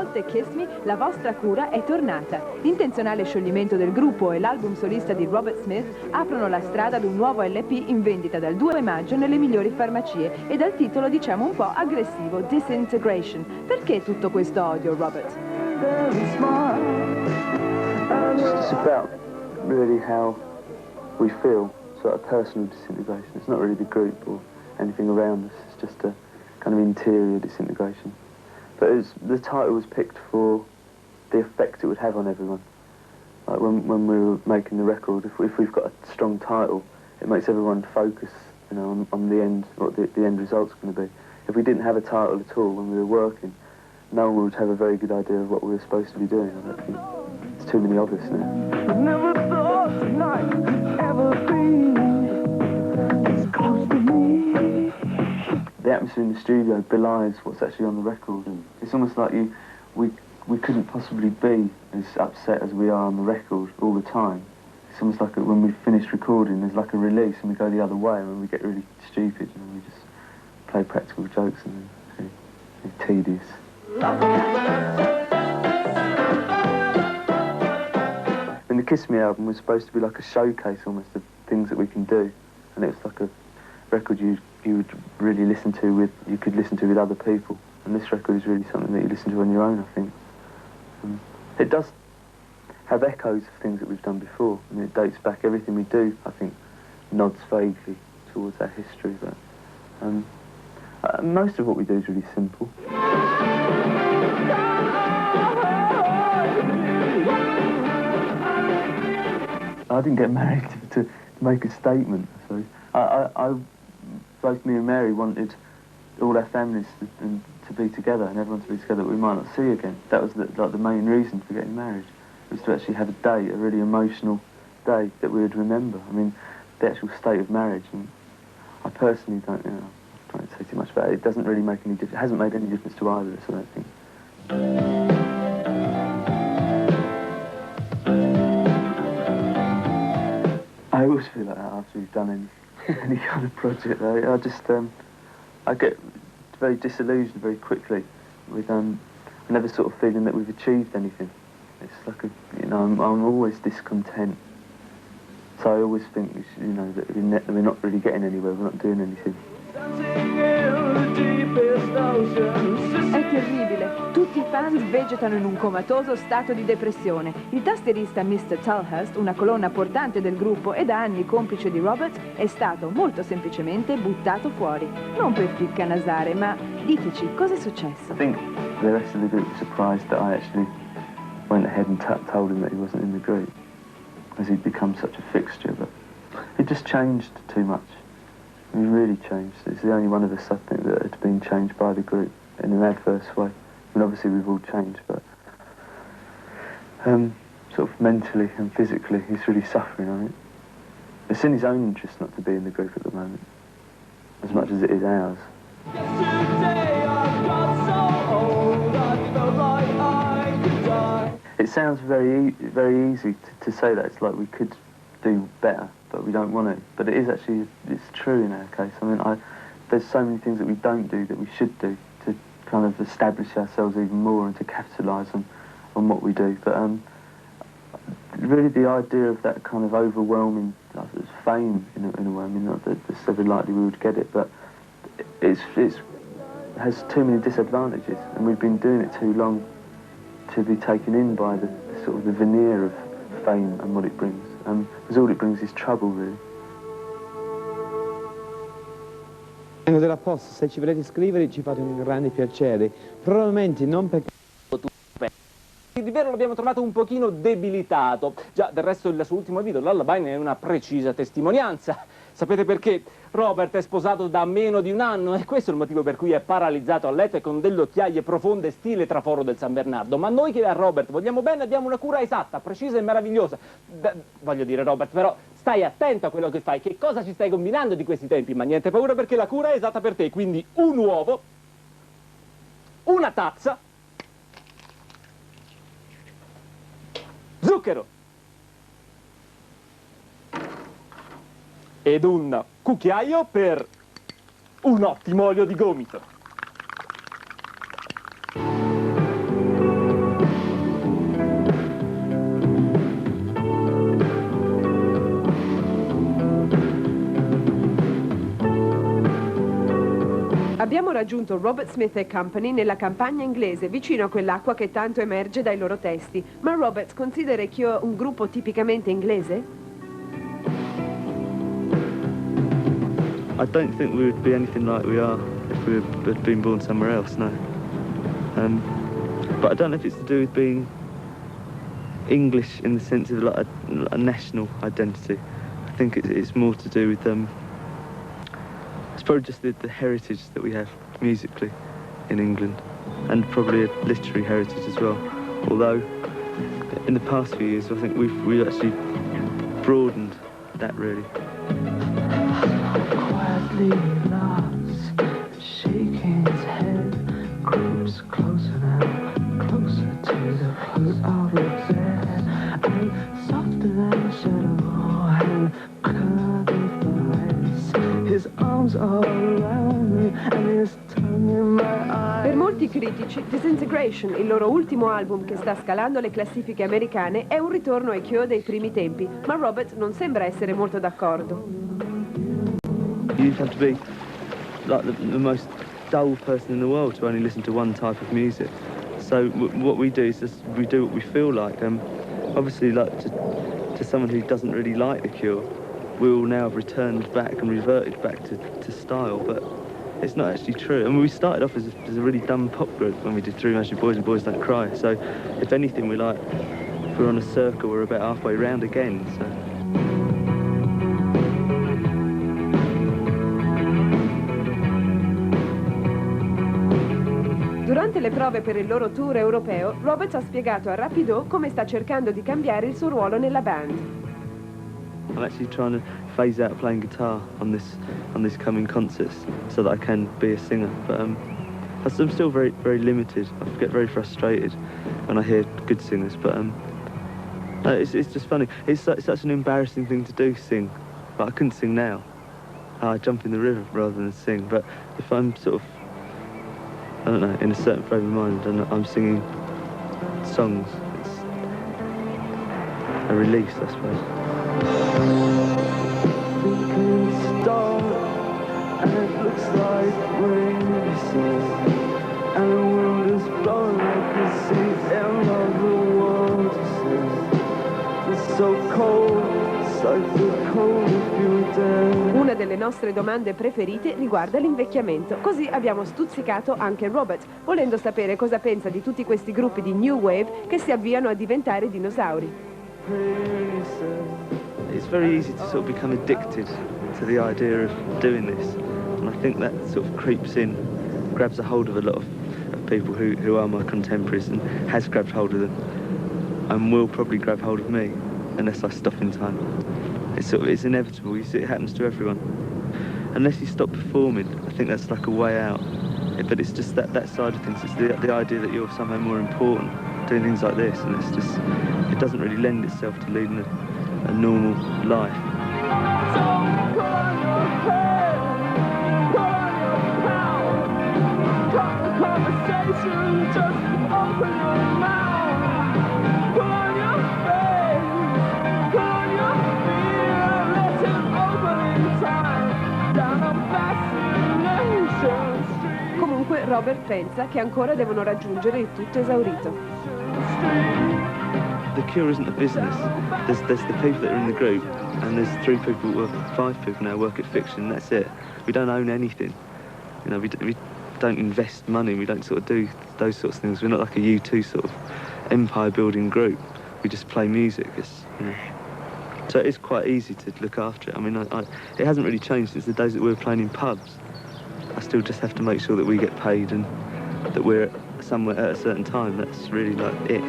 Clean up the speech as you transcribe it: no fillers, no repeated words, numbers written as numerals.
volte Kiss Me, la vostra cura è tornata. L'intenzionale scioglimento del gruppo e l'album solista di Robert Smith aprono la strada ad un nuovo LP in vendita dal 2 maggio nelle migliori farmacie e dal titolo diciamo un po' aggressivo, Disintegration. Perché tutto questo odio, Robert? It's about really how we feel, sort of personal disintegration. It's not really the group or anything around us, it's just a kind of interior disintegration. But the title was picked for the effect it would have on everyone. Like when we were making the record, if we've got a strong title, it makes everyone focus, you know, on the end, what the end result's going to be. If we didn't have a title at all when we were working, no one would have a very good idea of what we were supposed to be doing. I don't think there's too many of us now. I never thought tonight could ever be as close to me. The atmosphere in the studio belies what's actually on the record. It's almost like we couldn't possibly be as upset as we are on the record all the time. It's almost like when we finish recording, there's like a release and we go the other way and we get really stupid and we just play practical jokes and it's tedious. And the Kiss Me album was supposed to be like a showcase almost of things that we can do, and it was like a record you would really listen to you could listen to with other people, and this record is really something that you listen to on your own, I think. It does have echoes of things that we've done before, and it dates back. Everything we do, I think, nods vaguely towards our history, but most of what we do is really simple. I didn't get married to make a statement, so both me and Mary wanted all our families to be together and everyone to be together that we might not see again. That was the main reason for getting married, was to actually have a day, a really emotional day that we would remember. I mean, the actual state of marriage, and I personally don't say too much about it. It doesn't really make any difference. It hasn't made any difference to either of us, I don't think. I always feel like that after we've done any kind of project, though. I get very disillusioned very quickly with never sort of feeling that we've achieved anything. It's like I'm always discontent. So I always think, that we're not really getting anywhere, we're not doing anything. È terribile. Tutti i fans vegetano in un comatoso stato di depressione. Il tastierista Mr. Tulhurst, una colonna portante del gruppo e da anni complice di Robert, è stato molto semplicemente buttato fuori. Non per piccanasare, ma diteci, cosa è successo? I think the rest of the group was surprised that I actually went ahead and told him that he wasn't in the group, as he'd become such a fixture, but it just changed too much. He really changed. It's the only one of us, I think, that had been changed by the group in an adverse way. I mean, obviously we've all changed, but sort of mentally and physically, he's really suffering on it. It's in his own interest not to be in the group at the moment, as much as it is ours. It sounds very easy to say that. It's like we could do better, but we don't want to. But it is actually, it's true in our case. I mean, there's so many things that we don't do that we should do to kind of establish ourselves even more and to capitalise on what we do. But really the idea of that kind of overwhelming fame, in a way, I mean, not that it's so likely we would get it, but it has too many disadvantages, and we've been doing it too long to be taken in by the sort of the veneer of fame and what it brings. Because all it brings is trouble, really. Della Posta, se ci volete scrivere ci fate un grande piacere, probabilmente non perché di vero l'abbiamo trovato un pochino debilitato. Già, del resto il suo ultimo video, l'Lullaby, ne è una precisa testimonianza. Sapete perché? Robert è sposato da meno di un anno e questo è il motivo per cui è paralizzato a letto e con delle occhiaie profonde stile traforo del San Bernardo. Ma noi che a Robert vogliamo bene abbiamo una cura esatta, precisa e meravigliosa. Voglio dire, Robert, però stai attento a quello che fai. Che cosa ci stai combinando di questi tempi? Ma niente paura perché la cura è esatta per te. Quindi un uovo, una tazza, zucchero ed un cucchiaio per un ottimo olio di gomito. Abbiamo raggiunto Robert Smith & Company nella campagna inglese, vicino a quell'acqua che tanto emerge dai loro testi. Ma Robert considera i Cure un gruppo tipicamente inglese? I don't think we would be anything like we are if we had been born somewhere else, no. But I don't know if it's to do with being English in the sense of like a national identity. I think it's more to do with it's probably just the heritage that we have musically in England, and probably a literary heritage as well. Although in the past few years I think we've actually broadened that really. Quietly laughs, shaking his head, creeps closer now, closer to the foot of the bed, and softer than a shadow, and curvy his arms all around me, and his tongue in my eyes. Per molti critici, Disintegration, il loro ultimo album che sta scalando le classifiche americane, è un ritorno ai Cure dei primi tempi, ma Robert non sembra essere molto d'accordo. You have to be like the most dull person in the world to only listen to one type of music. So what we do is just we do what we feel like. Obviously, like to someone who doesn't really like the Cure, we will now have returned back and reverted back to style, but it's not actually true. I mean, we started off as a really dumb pop group when we did Three Magic Boys and Boys Don't Cry. So if anything, if we're on a circle, we're about halfway round again. So. Durante le prove per il loro tour europeo, Robert ha spiegato a Rapido come sta cercando di cambiare il suo ruolo nella band. I'm actually trying to phase out playing guitar on these coming concerts so that I can be a singer. But I'm still very limited. I get very frustrated when I hear good singers. But it's just funny. It's such an embarrassing thing to do, sing. But I couldn't sing now. I jump in the river rather than sing. But if I'm sort of, I don't know, in a certain frame of mind and I'm singing songs, it's a release, I suppose. Thinking start, and it looks like rain, and the wind is blowing like the sea, end of the world, it's so cold, it's like the cold if you were dead. Una delle nostre domande preferite riguarda l'invecchiamento. Così abbiamo stuzzicato anche Robert, volendo sapere cosa pensa di tutti questi gruppi di New Wave che si avviano a diventare dinosauri. It's very easy to sort of become addicted to the idea of doing this, and I think that sort of creeps in, grabs a hold of a lot of people who are my contemporaries, and has grabbed hold of them, and will probably grab hold of me unless I stop in time. It's inevitable. You see, it happens to everyone. Unless you stop performing, I think that's like a way out. But it's just that side of things. It's the idea that you're somehow more important doing things like this, and it doesn't really lend itself to leading a normal life. Comunque Robert pensa che ancora devono raggiungere il tutto esaurito. The Cure isn't a business. There's the people that are in the group, and there's 5 people now work at Fiction, and that's it. We don't own anything. You know, we don't invest money, we don't sort of do those sorts of things. We're not like a U2 sort of empire-building group. We just play music. So it's quite easy to look after it. I mean, it hasn't really changed since the days that we were playing in pubs. I still just have to make sure that we get paid and that we're somewhere at a certain time. That's really like it.